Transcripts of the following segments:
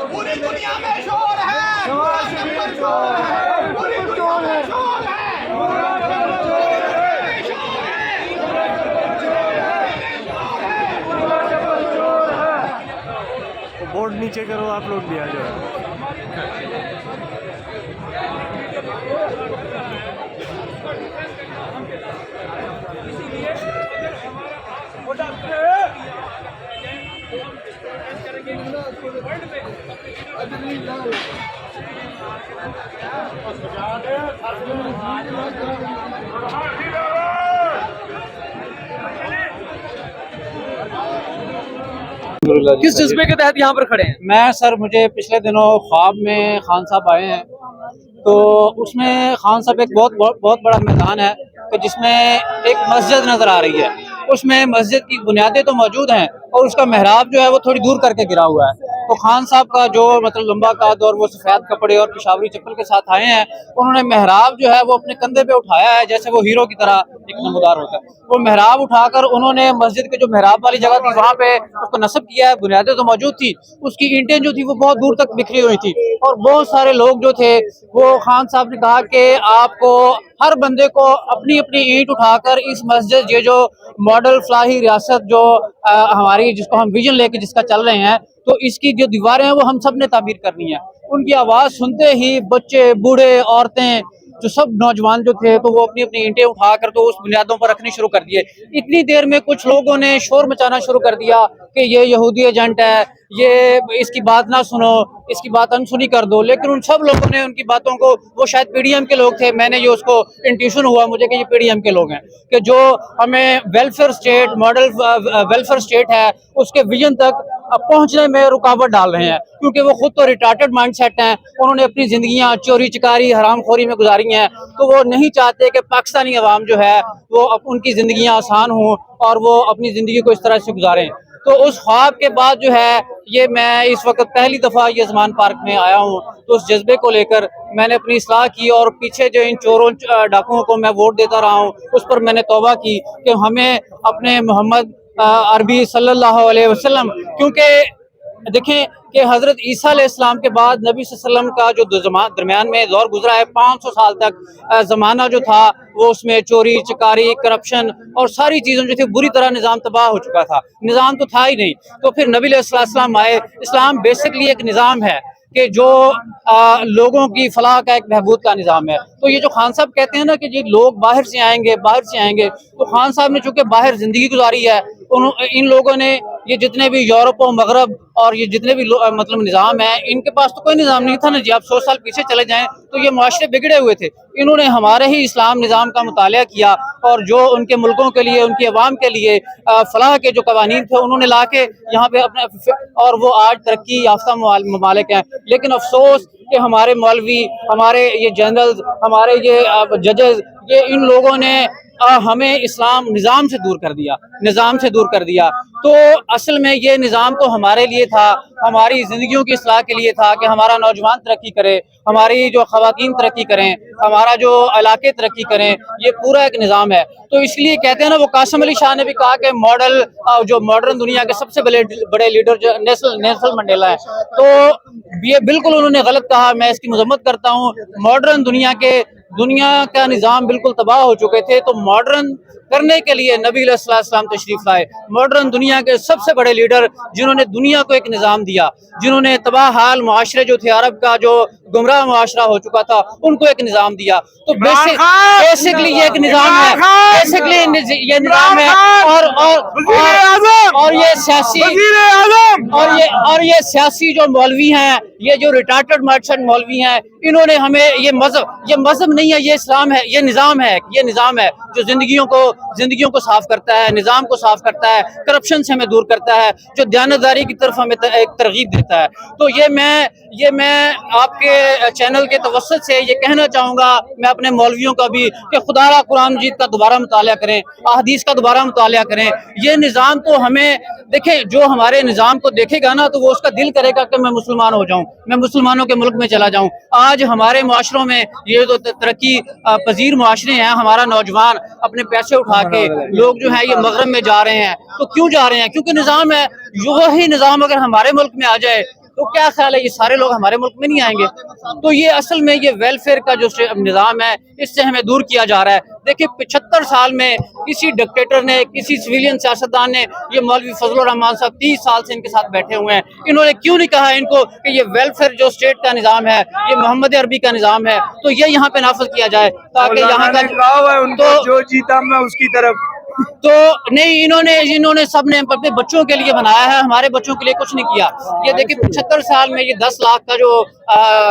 पूरी दुनिया में शोर है, पूरी दुनिया में शोर है। बोर्ड नीचे करो, आप लोग भी आ जाओ। किस जज्बे के तहत यहाँ पर खड़े हैं? मैं सर, मुझे पिछले दिनों ख्वाब में खान साहब आए हैं, तो उसमें खान साहब एक बहुत बड़ा मैदान है कि जिसमें एक मस्जिद नज़र आ रही है। उसमें मस्जिद की बुनियादें तो मौजूद हैं और उसका मेहराब जो है वो थोड़ी दूर करके गिरा हुआ है। तो खान साहब का जो मतलब लंबा कद और वो सफ़ेद कपड़े और पेशावरी चप्पल के साथ आए हैं, उन्होंने मेहराब जो है वो अपने कंधे पे उठाया है, जैसे वो हीरो की तरह एक नमूदार होता है। वो मेहराब उठाकर उन्होंने मस्जिद के जो मेहराब वाली जगह थी वहाँ पे उसको नस्ब किया है। बुनियादें तो मौजूद थी, उसकी ईंटें जो थी वो बहुत दूर तक बिखरी हुई थी और बहुत सारे लोग जो थे वो खान साहब ने कहा कि आपको हर बंदे को अपनी अपनी ईंट उठाकर इस मस्जिद, ये जो मॉडल फलाही रियासत जो हमारी, जिसको हम विजन लेके जिसका चल रहे हैं, तो इसकी जो दीवारें हैं वो हम सब ने तामीर करनी है। उनकी आवाज़ सुनते ही बच्चे, बूढ़े, औरतें, जो सब नौजवान जो थे, तो वो अपनी अपनी ईंटें उठाकर तो उस बुनियादों पर रखनी शुरू कर दिए। इतनी देर में कुछ लोगों ने शोर मचाना शुरू कर दिया कि ये यहूदी एजेंट है, ये इसकी बात ना सुनो, इसकी बात अनसुनी कर दो। लेकिन उन सब लोगों ने उनकी बातों को, वो शायद पीडीएम के लोग थे, मैंने ये उसको इंट्यूशन हुआ मुझे कि ये पीडीएम के लोग हैं, कि जो हमें welfare state, model welfare state है, उसके विजन तक पहुंचने में रुकावट डाल रहे हैं, क्योंकि वो खुद तो रिटार्टेड माइंडसेट हैं। उन्होंने अपनी जिंदगियां चोरी चिकारी हरामखोरी में गुजारी हैं, तो वो नहीं चाहते कि पाकिस्तानी अवाम जो है वो उनकी जिंदगियां आसान हों और वो अपनी जिंदगी को इस तरह से गुजारें। तो उस ख्वाब के बाद जो है ये मैं इस वक्त पहली दफ़ा ये ज़मान पार्क में आया हूँ, तो उस जज्बे को लेकर मैंने अपनी इस्लाह की और पीछे जो इन चोरों डाकुओं को मैं वोट देता रहा हूँ उस पर मैंने तौबा की कि हमें अपने मोहम्मद अरबी सल्लल्लाहु अलैहि वसल्लम, क्योंकि देखें कि हज़रत ईसा अलैहिस्सलाम के बाद नबी सल्लल्लाहु अलैहि वसल्लम का जो दरमियान में दौर गुजरा है, 500 साल तक ज़माना जो था वो उसमें चोरी चिकारी, करप्शन और सारी चीज़ों जो थी बुरी तरह निज़ाम तबाह हो चुका था। निज़ाम तो था ही नहीं। तो फिर नबी अलैहिस्सलाम आए। इस्लाम बेसिकली एक निज़ाम है कि जो लोगों की फलाह का एक बहबूद का निज़ाम है। तो ये जो खान साहब कहते हैं ना कि जी लोग बाहर से आएंगे, तो खान साहब ने चूँकि बाहर ज़िंदगी गुजारी है, इन लोगों ने ये जितने भी यूरोप और मगरब और ये जितने भी मतलब निज़ाम है, इनके पास तो कोई निज़ाम नहीं था ना जी। आप 100 साल पीछे चले जाएं तो ये मुआशरे बिगड़े हुए थे। इन्होंने हमारे ही इस्लाम निज़ाम का मुतालिया किया और जो उनके मुल्कों के लिए, उनकी अवाम के लिए फलाह के जो कवानीन थे उन्होंने ला के यहाँ पे अपने, और वो आज तरक्की याफ्ता ममालिक हैं। लेकिन अफसोस कि हमारे मौलवी, हमारे ये जनरल्स, हमारे ये जजेस, ये इन लोगों ने हमें इस्लाम निज़ाम से दूर कर दिया। तो असल में ये निज़ाम तो हमारे लिए था, हमारी ज़िंदगियों की इस्लाह के लिए था कि हमारा नौजवान तरक्की करे, हमारी जो ख़वातीन तरक्की करें, हमारा जो इलाके तरक्की करें, ये पूरा एक निज़ाम है। तो इसलिए कहते हैं ना, वो कासिम अली शाह ने भी कहा कि मॉडल जो मॉडर्न दुनिया के सबसे बड़े लीडर जो नेल्सन मंडेला है, तो ये बिल्कुल उन्होंने गलत कहा। मैं इसकी मजम्मत करता हूँ। मॉडर्न दुनिया का निज़ाम बिल्कुल तबाह हो चुके थे, तो मॉडर्न करने के लिए नबी अलैहिस्सलाम तशरीफ लाए। मॉडर्न दुनिया के सबसे बड़े लीडर जिन्होंने दुनिया को एक निज़ाम दिया, जिन्होंने तबाह हाल मुआशरे जो थे, अरब का जो गुमराह मुआशरा हो चुका था, उनको एक निज़ाम दिया। तो बेसिकली ये एक निज़ाम है, बेसिकली ये निज़ाम है। और ये सियासी और ये सियासी जो मौलवी हैं, ये जो रिटायर्ड मर्चेंट मौलवी हैं, इन्होंने हमें ये मजहब नहीं है, ये इस्लाम है, ये निज़ाम है, ये निज़ाम है जो जिंदगियों को साफ करता है, निज़ाम को साफ करता है, करप्शन से हमें दूर करता है, जो दयानतदारी की तरफ हमें एक तरगीब देता है। तो ये मैं आपके चैनल के तवस्सुत से ये कहना चाहूँगा, मैं अपने मौलवियों का भी, कि खुदारा कुरान मजीद का दोबारा मुतालिया करें, अहदीस का दोबारा मुतालिया करें। ये निज़ाम तो हमें देखें, जो हमारे निज़ाम को देखेगा ना, तो वो उसका दिल करेगा कि मैं मुसलमान हो जाऊँ, मैं मुसलमानों के मुल्क में चला जाऊँ। आज हमारे मुआशरों में ये जो तरक्की पजीर मुआशरे हैं, हमारा नौजवान अपने पैसे उठा के लोग जो है ये मगरब में जा रहे हैं। तो क्यों जा रहे हैं? क्योंकि निज़ाम है। वही निज़ाम अगर हमारे मुल्क में आ जाए तो क्या ख्याल है, ये सारे लोग हमारे मुल्क में नहीं आएंगे। तो ये असल में ये वेलफेयर का जो निज़ाम है, इससे हमें दूर किया जा रहा है। देखिए 75 साल में किसी डिक्टेटर ने, किसी सिविलियन सियासतदान ने, ये मौलवी फजलुर रहमान साहब 30 साल से इनके साथ बैठे हुए हैं, इन्होंने क्यों नहीं कहा इनको कि ये वेलफेयर जो स्टेट का निज़ाम है, ये मोहम्मद अरबी का निज़ाम है, तो ये यहाँ पे नाफिज किया जाए, ताकि यहाँ का जो जीता मैं उसकी तरफ। तो नहीं, इन्होंने सबने अपने बच्चों के लिए बनाया है, हमारे बच्चों के लिए कुछ नहीं किया। ये देखिए 75 साल में ये 10 लाख का जो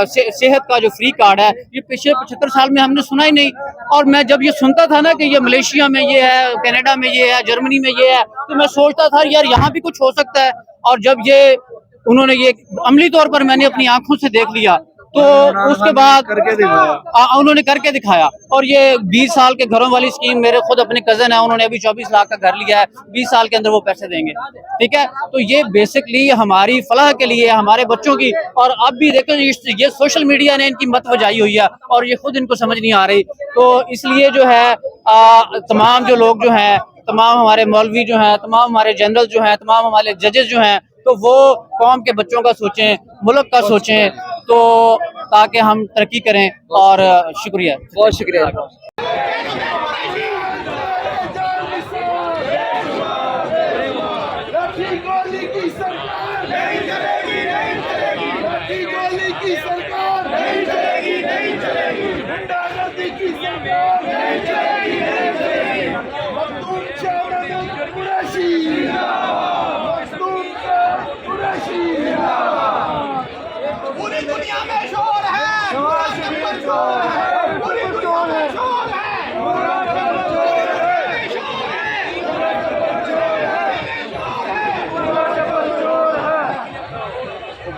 सेहत का जो फ्री कार्ड है, ये पिछले 75 साल में हमने सुना ही नहीं। और मैं जब ये सुनता था ना कि ये मलेशिया में ये है, कनाडा में ये है, जर्मनी में ये है, तो मैं सोचता था यार यहाँ भी कुछ हो सकता है। और जब ये उन्होंने ये अमली तौर पर मैंने अपनी आंखों से देख लिया, तो उसके बाद उन्होंने करके दिखाया। और ये 20 साल के घरों वाली स्कीम, मेरे खुद अपने कजन है, उन्होंने अभी 24 लाख का घर लिया है, 20 साल के अंदर वो पैसे देंगे। ठीक है, तो ये बेसिकली हमारी फलाह के लिए, हमारे बच्चों की। और अब भी देखो ये सोशल मीडिया ने इनकी मत बजाई हुई है और ये खुद इनको समझ नहीं आ रही। तो इसलिए जो है तमाम जो लोग जो हैं, तमाम हमारे मौलवी जो हैं, तमाम हमारे जनरल जो हैं, तमाम हमारे जजेस जो हैं, तो वो कौम के बच्चों का सोचें, मुल्क का सोचें, तो ताकि हम तरक्की करें। और शुक्रिया, बहुत शुक्रिया। पूरी दुनिया में शोर है, पूरा जंगल शोर है, पूरी दुनिया में शोर है,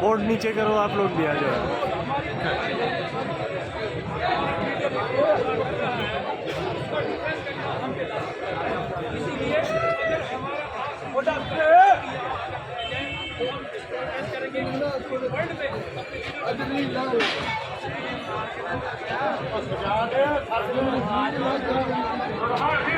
बोर्ड नीचे करो, आप लोग भी आ जाओ। है